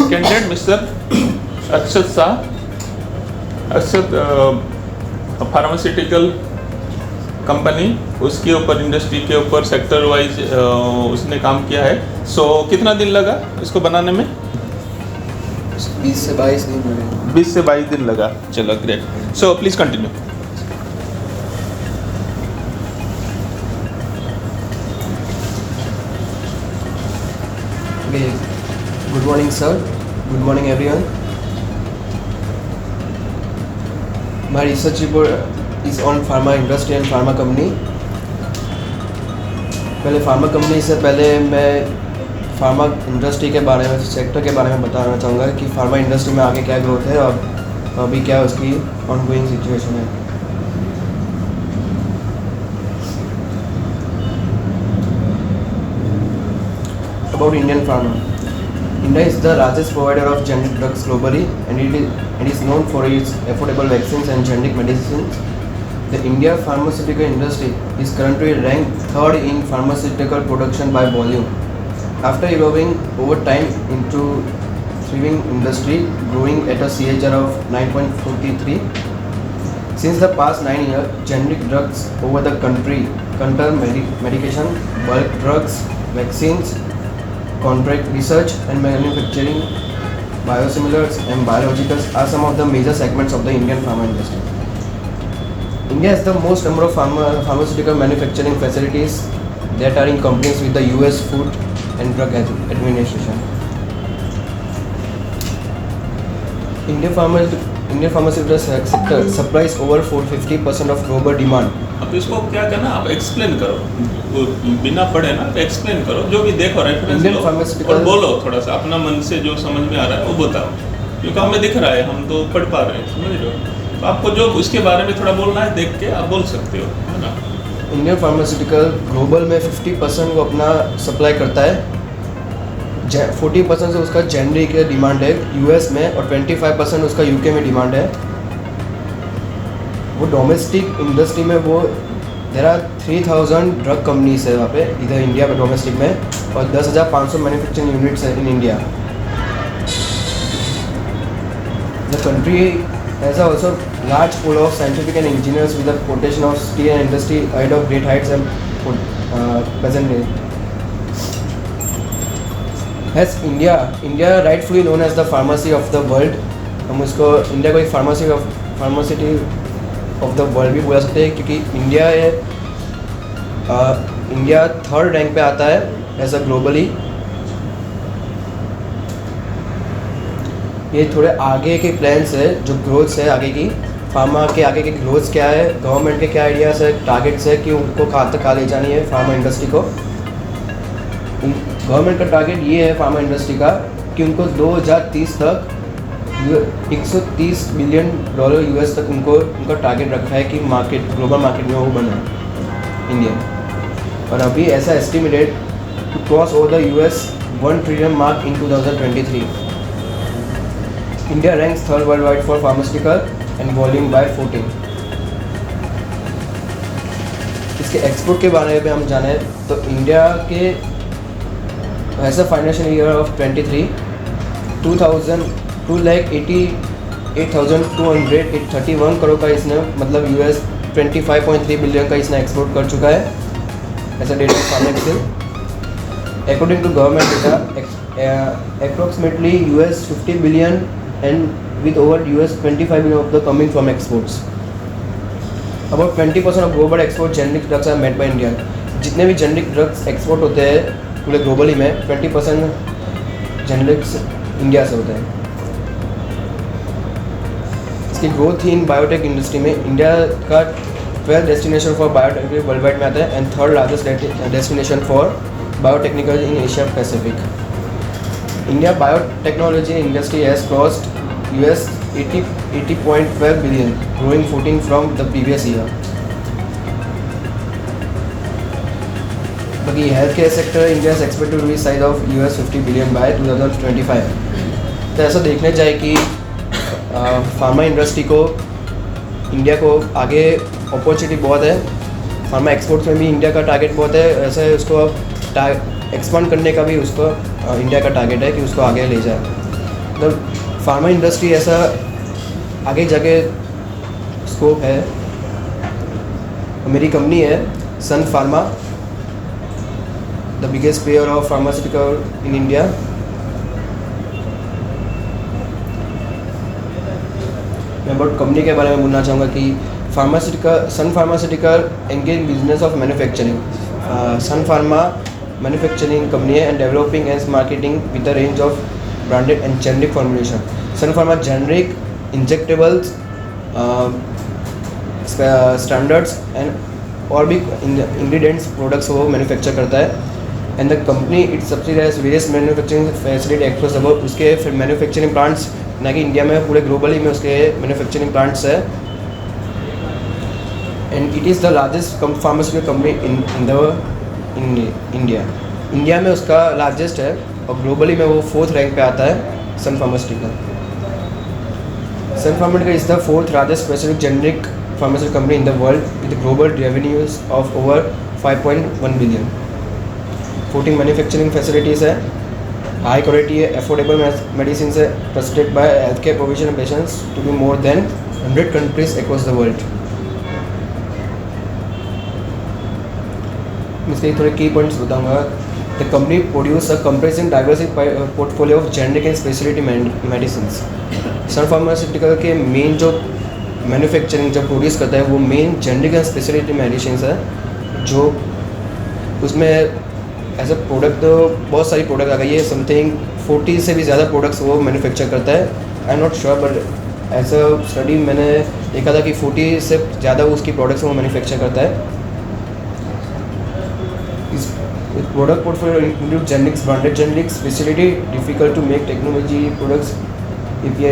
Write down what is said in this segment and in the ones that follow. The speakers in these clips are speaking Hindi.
कैंडिडेट मिस्टर अक्षत शाह। अक्षत फार्मास्यूटिकल कंपनी, उसके ऊपर इंडस्ट्री के ऊपर सेक्टर वाइज उसने काम किया है। सो कितना दिन लगा इसको बनाने में? 20 से 22 दिन लगे। 20 से 22 दिन लगा। चलो great. So please continue. Good morning, sir. Good morning, everyone. My research report is on pharma industry and pharma company. पहले फार्मा कंपनी से पहले मैं फार्मा इंडस्ट्री के बारे में, सेक्टर के बारे में बताना चाहूँगा कि फार्मा इंडस्ट्री में आगे क्या ग्रोथ है और अभी क्या उसकी ऑनगोइंग सिचुएशन है। About Indian pharma. India is the largest provider of generic drugs globally, and it is known for its affordable vaccines and generic medicines. The India pharmaceutical industry is currently ranked third in pharmaceutical production by volume, after evolving over time into thriving industry, growing at a CAGR of 9.43. Since the past 9 years, generic drugs over the country, medication, bulk drugs, vaccines, contract research and manufacturing, biosimilars and biologicals are some of the major segments of the Indian pharma industry. India has the most number of pharmaceutical manufacturing facilities that are in compliance with the US Food and Drug Administration. Indian pharmaceutical sector supplies over 450% of global demand. अब इसको क्या करना, आप एक्सप्लेन करो, वो बिना पढ़े ना एक्सप्लेन करो, जो भी देखो रेफरेंस लो और बोलो, थोड़ा सा अपना मन से जो समझ में आ रहा है वो बताओ, क्योंकि हमें दिख रहा है, हम तो पढ़ पा रहे हैं, समझ रहे हो। तो आपको जो उसके बारे में थोड़ा बोलना है, देख के आप बोल सकते हो, है ना। इंडियन फार्मास्यूटिकल ग्लोबल में 50% वो अपना सप्लाई करता है, 40% से उसका जेनरिक डिमांड है यूएस में, और 25% उसका यूके में डिमांड है। वो डोमेस्टिक इंडस्ट्री में वो देर आर 3000 ड्रग कंपनीज है वहाँ पे, इधर इंडिया में डोमेस्टिक में, और 10,500 मैन्युफैक्चरिंग यूनिट्स है in India. The country has also large pool of scientific and engineers with the potential of steel and industry ahead of great heights and present day. Has India rightfully known as the pharmacy of the world. हम उसको इंडिया को एक फार्मासिटी ऑफ द वर्ल्ड भी बोला सकते हैं, क्योंकि इंडिया थर्ड रैंक पे आता है एज अ ग्लोबली। ये थोड़े आगे के प्लान्स है, जो ग्रोथ्स है आगे की, फार्मा के आगे के ग्रोथ्स क्या है, गवर्नमेंट के क्या आइडियाज़ है, टारगेट्स है कि उनको कहाँ तक ले जानी है फार्मा इंडस्ट्री को। गवर्नमेंट का टारगेट ये है फार्मा इंडस्ट्री का कि उनको 2030 तक $130 बिलियन यूएस तक उनका टारगेट रखा है कि मार्केट, ग्लोबल मार्केट में वो बने इंडिया। और अभी ऐसा estimated to cross over the US $1 trillion mark in 2023। India ranks third worldwide for pharmaceutical and volume by 14। इसके एक्सपोर्ट के बारे में हम जाने तो इंडिया के ऐसा फाइनेंशियल ईयर ऑफ 23 2,88,231 करोड़ का इसने, मतलब US 25.3 बिलियन का इसने एक्सपोर्ट कर चुका है, ऐसा data pharma excel. According to government data, approximately US 50 billion and with over US 25 billion of the coming from exports. About 20% of global export generic drugs are made by India. जितने भी जेनरिक ड्रग्स एक्सपोर्ट होते हैं पूरे ग्लोबली में, 20% जेनरिक्स इंडिया से होते हैं। इसकी ग्रोथ थी इन बायोटेक इंडस्ट्री में। इंडिया का 12th destination for biotechnology worldwide में आता है and third largest destination for biotechnical in Asia Pacific. India biotechnology industry has crossed US $80.12 billion, growing 14 from the previous year. बाकी health care sector India is expected to reach size of US 50 billion by 2025। तो ऐसा देखने जाए कि फार्मा इंडस्ट्री को, इंडिया को आगे अपॉर्चुनिटी बहुत है। फार्मा एक्सपोर्ट्स में भी इंडिया का टारगेट बहुत है, ऐसे उसको एक्सपांड करने का भी उसको इंडिया का टारगेट है कि उसको आगे ले जाए। मतलब फार्मा इंडस्ट्री ऐसा आगे जाके स्कोप है। मेरी कंपनी है Sun Pharma, the biggest player of pharmaceutical in India. मैं अबाउट कंपनी के बारे में बोलना चाहूँगा कि Sun Pharmaceutical engage business of manufacturing. Sun Pharma manufacturing company है and developing and marketing with the range of branded and generic formulation. Sun Pharma generic, injectables, standards and और भी इंग्रेडिएंट्स प्रोडक्ट्स वो मैन्युफैक्चर करता है। And the company its subsidise various manufacturing facility across the world. उसके फिर मैन्युफैक्चरिंग प्लांट्स ना कि इंडिया में, पूरे ग्लोबली में उसके मैन्युफैक्चरिंग प्लांट्स है। And it is the largest pharmaceutical company in India. India में उसका लार्जेस्ट है और ग्लोबली में वो 4th रैंक पे आता है Sun Pharmaceutical. Sun Pharmaceutical is the 4th largest specific generic pharmaceutical company in the world with global revenues of over 5.1 billion. 14 manufacturing facilities है, हाई क्वालिटी है, अफोर्डेबल मेडिसिन है, trusted by health care provision patients to be more than 100 countries across the world. इसके थोड़े की पॉइंट्स बताऊंगा। The company produce a compressing diversified portfolio of generic and speciality medicine. Sun pharmaceutical के मेन जो मैन्युफैक्चरिंग जब प्रोड्यूस करता है वो main generic and speciality medicine है, जो उसमें एज अ प्रोडक्ट तो बहुत सारी प्रोडक्ट आ गई है, समथिंग 40 से भी ज़्यादा प्रोडक्ट्स वो मैन्युफैक्चर करता है। I am not sure but as a study मैंने देखा था कि 40 से ज़्यादा उसकी प्रोडक्ट्स वो मैन्युफैक्चर करता है। Product portfolio include generics, branded generics, specialty, difficult to make technology products, API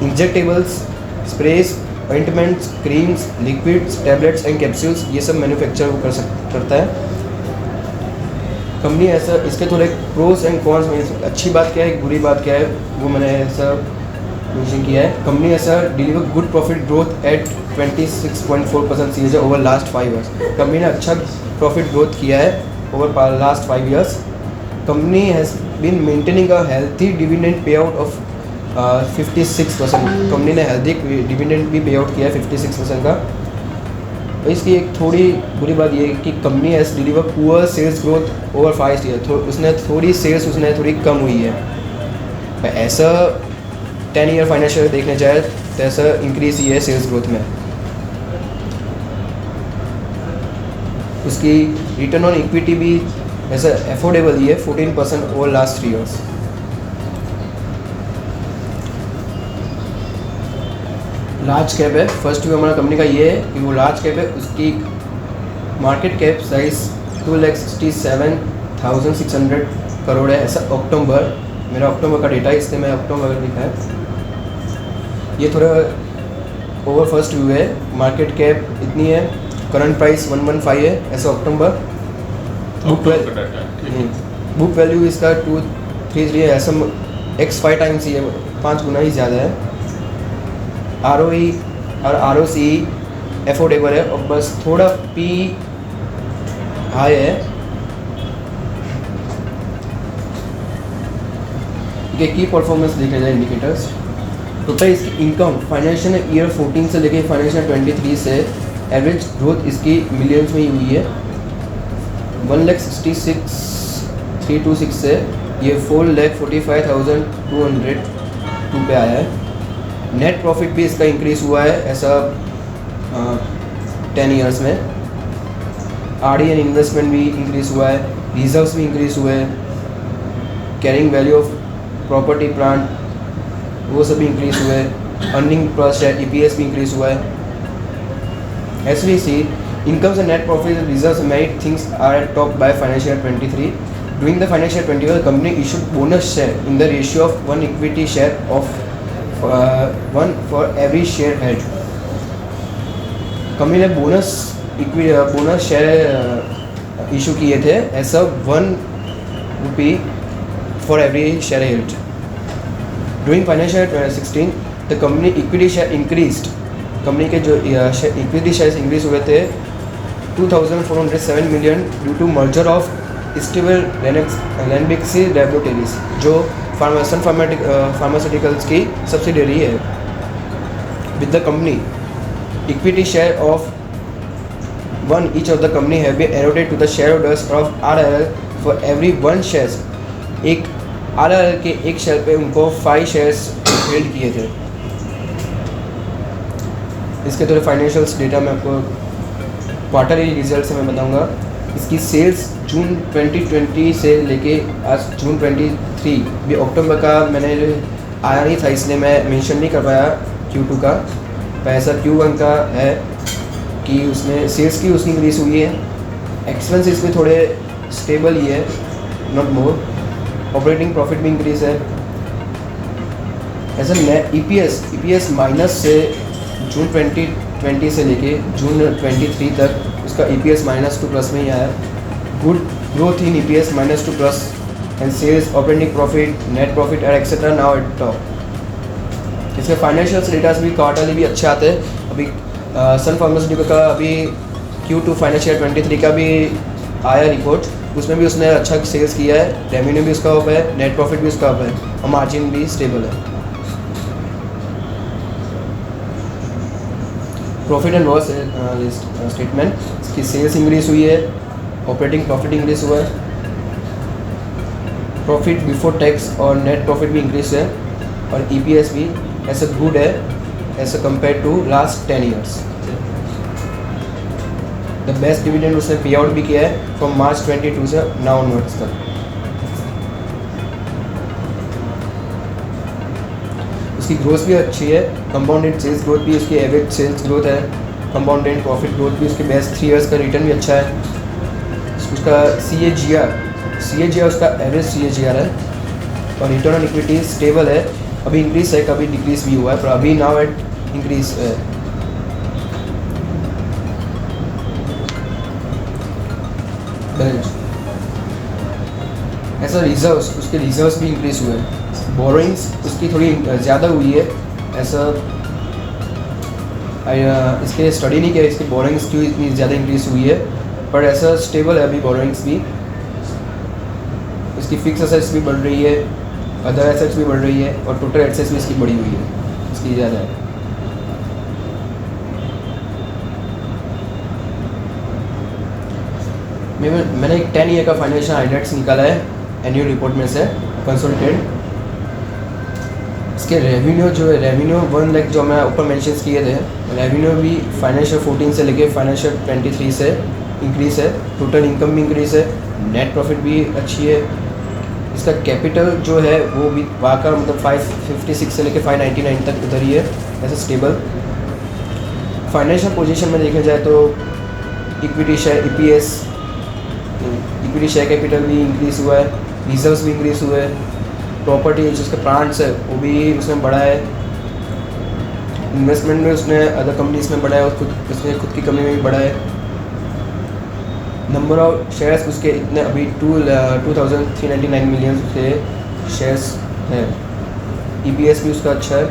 injectables, sprays, ointments, creams, liquids, tablets and capsules, ये सब मैन्युफैक्चर वो करता है कंपनी। ऐसा इसके थोड़े प्रोस एंड कॉन्स में अच्छी बात क्या है, बुरी बात क्या है, वो मैंने ऐसा मेंशन किया है। कंपनी ऐसा deliver good profit growth at 26.4% CAGR over last 5 years. Company ने अच्छा प्रॉफिट ग्रोथ किया है over last 5 years. Company has been maintaining a healthy dividend pay out of 56%। Company ने हेल्थी डिविडेंड भी पे आउट किया है 56% का। इसकी एक थोड़ी बुरी बात ये है कि company has deliver poor sales growth over 5 year. उसने थोड़ी कम हुई है। ऐसा 10 ईयर फाइनेंशियल देखने जाए तो ऐसा इंक्रीज ही है सेल्स ग्रोथ में। उसकी रिटर्न ऑन इक्विटी भी ऐसा अफोर्डेबल ही है, 14% over last 3 years. Large cap है, फर्स्ट व्यू हमारा कंपनी का ये है कि वो लार्ज कैप है। उसकी मार्केट कैप साइज 2,67,600 करोड़ है, ऐसा अक्टूबर, मेरा अक्टूबर का डेटा है इसलिए मैं अक्टूबर लिखा है। ये थोड़ा ओवर फर्स्ट व्यू है। मार्केट कैप इतनी है, करंट प्राइस 115 है, ऐसा अक्टूबर। बुक वैल्यू इसका 233 है, ऐसा x5 टाइम्स ही है, 5 गुना ही ज़्यादा है। ROE और ROCE एफोर्डेबल है और बस थोड़ा P हाई है। ये की परफॉर्मेंस देखे जाए इंडिकेटर्स। टोटल इसकी इनकम फाइनेंशियल ईयर 14 से लेके फाइनेंशियल 23 से एवरेज ग्रोथ इसकी मिलियंस में ही हुई है। 1,66,326 से ये 4,45,202 पे आया है। नेट प्रॉफिट भी इसका इंक्रीज़ हुआ है ऐसा 10 ईयर्स में। RD एंड इन्वेस्टमेंट भी इंक्रीज़ हुआ है, रिजर्व्स भी इंक्रीज़ हुए हैं, carrying value of property plant वो सब भी इंक्रीज़ हुए हैं, अर्निंग पर शेयर EPS भी इंक्रीज़ हुआ है। SVC incomes and net profit results many things are at top by financial year 23. During the financial year 24, the company issued bonus share in the ratio of 1 equity share of 1 for every share held. Company ने बोनस शेयर इशू किए थे ऐसा 1 rupee for every share held. During financial 16 the company equity share increased. Company के जो इक्विटी शेयर्स इंक्रीज हुए थे 2,407 million due to merger of स्टीवल रेनबेक्सी डेवलोटेरिस, जो सन फार्मास्यूटिकल्स की सब्सिडरी है. With the company equity share of one each of the company have been eroded to the shareholders of RRL for every one shares. एक RRL के एक शेयर पे उनको 5 शेयर्स होल्ड किए थे. इसके थोड़े फाइनेंशियल्स डेटा मैं आपको क्वार्टरली रिजल्ट से मैं बताऊंगा. इसकी सेल्स जून 2020 से लेके आज जून 23 भी अक्टूबर का मैंने आया नहीं था, इसलिए मैं मेंशन नहीं कर पाया Q2 का. पैसा Q1 का है कि उसमें सेल्स की उसकी इंक्रीज हुई है. एक्सपेंसेस भी थोड़े स्टेबल ही है, नॉट मोर. ऑपरेटिंग प्रॉफिट भी इंक्रीज है. ऐसा ईपीएस माइनस से जून 2020 से लेके जून 23 तक उसका ईपीएस -2 प्लस में ही आया. Good growth in EPS -2 plus and sales, operating profit, net profit and etcetera now at top. इसके फाइनेंशियल डेटास भी क्वार्टरली भी अच्छे आते हैं. अभी सन फार्मास्यूटिकल का अभी Q2 फाइनेंशियल 23 का भी आया रिपोर्ट, उसमें भी उसने अच्छा सेल्स किया है. रेवेन्यू भी उसका अप है, नेट प्रॉफिट भी उसका अप है और मार्जिन भी स्टेबल है. प्रॉफिट एंड लॉस स्टेटमेंट, इसकी सेल्स इंक्रीज हुई है, ऑपरेटिंग प्रॉफिट इंक्रीज हुआ है, प्रॉफिट बिफोर टैक्स और नेट प्रॉफिट भी इंक्रीज है और ईपीएस भी ऐसा गुड है as compare to last 10 years. The best dividend उसने पे आउट भी किया है फ्रॉम मार्च 22 से नाउ ऑनवर्ड्स तक. उसकी ग्रोथ भी अच्छी है. कंपाउंडेड सेल्स ग्रोथ भी उसकी एवरेज सेल्स ग्रोथ है. कंपाउंडेड प्रॉफिट ग्रोथ भी उसके बेस्ट 3 ईयर्स का रिटर्न भी अच्छा है. उसका CAGR उसका एवरेज CAGR है और रिटर्न ऑन इक्विटी स्टेबल है. अभी इंक्रीज है, कभी डिक्रीज भी हुआ है, पर अभी नाउ एट इंक्रीज है. ऐसा रिजर्व्स, उसके रिजर्व्स भी इंक्रीज हुए हैं. बोरोइंग्स उसकी थोड़ी ज़्यादा हुई है. ऐसा इसके स्टडी नहीं किया इसकी बोरोइंग्स क्यों इतनी ज़्यादा इंक्रीज हुई है, पर ऐसा स्टेबल है अभी बोरोइंग्स भी. इसकी फिक्स एसेट्स भी बढ़ रही है, अदर एसेट्स भी बढ़ रही है और टोटल एसेट्स भी इसकी बढ़ी हुई है, इसकी ज़्यादा है. मैंने एक 10 ईयर का फाइनेंशियल हाइलाइट्स निकाला है एनुअल रिपोर्ट में से कंसोलिडेटेड. इसके रेवेन्यू जो है, रेवेन्यू 1 लाख जो मैं ऊपर मेंशन किए थे, रेवेन्यू भी फाइनेंशियल 14 से लेके फाइनेंशियल 23 से इंक्रीज है. टोटल इनकम भी इंक्रीज है, नेट प्रॉफिट भी अच्छी है. इसका कैपिटल जो है वो भी वहाँ का मतलब 556 से लेके 599 तक उधर ही है, ऐसा स्टेबल. फाइनेंशियल पोजीशन में देखा जाए तो equity share equity share capital भी इंक्रीज़ हुआ है, रिजर्व्स भी इंक्रीज़ हुए हैं, प्रॉपर्टी जिसके प्लांट्स है वो भी उसमें बढ़ा है, इन्वेस्टमेंट में उसने अदर कंपनीज में बढ़ा है और उसने खुद की कंपनी में भी बढ़ा है. नंबर ऑफ शेयर्स उसके इतने अभी 2399 मिलियन के शेयर्स हैं. EPS भी उसका अच्छा है.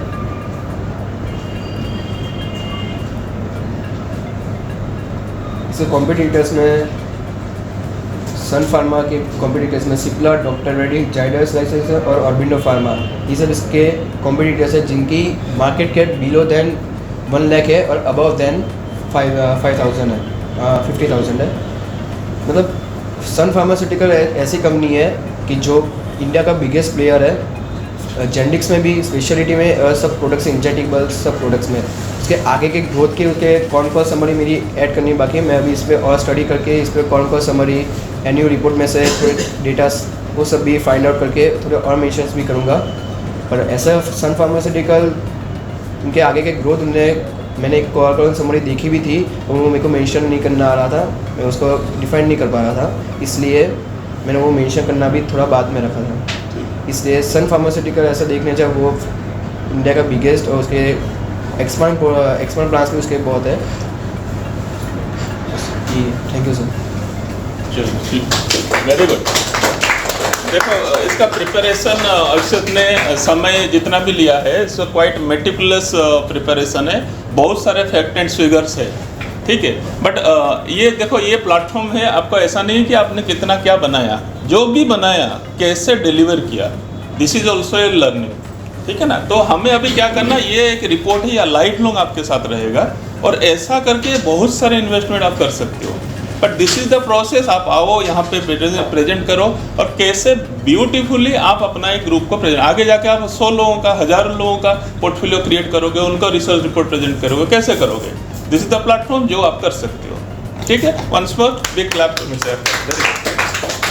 इसके कॉम्पिटिटर्स में सन फार्मा के कॉम्पिटिटर्स में सिप्ला, डॉक्टर रेड्डी, जाइडस लाइसेंस और ऑर्बिंडो फार्मा, ये सब इसके कॉम्पिटिटर्स है जिनकी market cap below than 1 lakh है और अबव देन 50,000 है, 50,000 है. मतलब सन फार्मास्यूटिकल ऐसी कंपनी है कि जो इंडिया का बिगेस्ट प्लेयर है. जेनेटिक्स में भी, स्पेशलिटी में, सब प्रोडक्ट्स, इंजेक्टेबल्स सब प्रोडक्ट्स में. उसके आगे के ग्रोथ के उसके कौन कौन समरी मेरी ऐड करनी बाकी है. मैं अभी इस पर और स्टडी करके इस पर कौन कौन समरी एनुअल रिपोर्ट में से थोड़े डेटास वो सब भी फाइंड आउट करके थोड़े और मेंशंस भी करूँगा. पर ऐसा सन फार्मास्यूटिकल उनके आगे के ग्रोथ मैंने एक कौन समरी देखी भी थी और वो मेरे को मेंशन नहीं करना आ रहा था, मैं उसको डिफाइन नहीं कर पा रहा था, इसलिए मैंने वो मेंशन करना भी थोड़ा बाद में रखा था. इसलिए सन फार्मास्यूटिकल ऐसा देखने चाहिए वो इंडिया का बिगेस्ट और उसके एक्सपांड प्लान्स भी उसके बहुत है. Thank you sir. चलो ठीक, वेरी गुड. देखो इसका प्रिपरेशन अक्षत ने समय जितना भी लिया है सो क्वाइट मेटिकुलस प्रिपरेशन है. बहुत सारे फैक्ट एंड फिगर्स है. ठीक है। बट ये देखो, ये प्लेटफॉर्म है आपको, ऐसा नहीं कि आपने कितना क्या बनाया, जो भी बनाया कैसे डिलीवर किया, this is also a learning, ठीक है ना। तो हमें अभी क्या करना, ये एक रिपोर्ट ही या लाइफ लॉन्ग आपके साथ रहेगा, और ऐसा करके बहुत सारे इन्वेस्टमेंट आप कर सकते हो। But this is the process. आप आओ यहाँ पे प्रेजेंट करो, और कैसे ब्यूटीफुली आप अपना एक ग्रुप को प्रेजेंट, आगे जाके आप 100 लोगों का, 1000 लोगों का पोर्टफोलियो क्रिएट करोगे, उनको रिसर्च रिपोर्ट प्रेजेंट करोगे, कैसे करोगे। दिस इज द प्लेटफॉर्म जो आप कर सकते हो, ठीक है। Once more big clap to me sir.